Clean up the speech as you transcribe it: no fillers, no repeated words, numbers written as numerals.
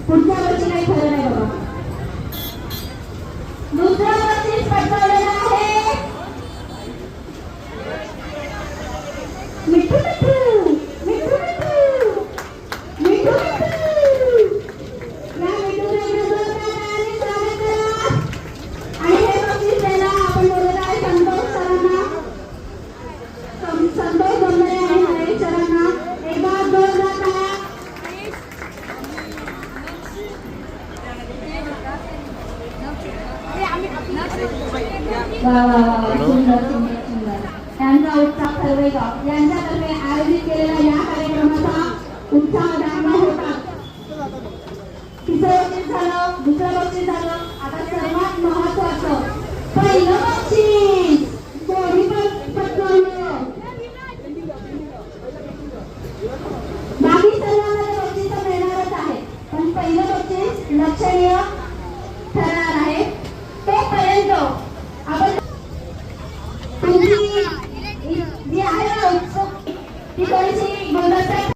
पुढच्या वर्षी काही खरं नाही बाबा. दुसरं बक्षीस पटकावलेलं आहे मिठू मिठू मिठू मिठू मिठू मिठू. या मिठूने जोरदार आणि स्वागत करा. आणि हे बक्षीस द्यायला आपण बोलत आहे संतोष सरांना, संतोष बोलणारे आणि महेश सरांना. एकदा जोरदार करा. वा वा वा सुंदर सुंदर सुंदर. त्यांचा उत्साह सर्वेगाव यांच्यातर्फे आयोजित केलेल्या या कार्यक्रमाचा उत्साह जाणला होता. तिसरं बक्षीस झालं, दुसरं बक्षीस झालं. आता सर्वात महत्वाचं पहिलं बक्षीस दोन्ही पण पटकावलं. बाकी सर्वांना बक्षीस मिळणारच आहे, पण पहिलं बक्षीस लक्षणीय ठरणार आहे. तोपर्यंत आपण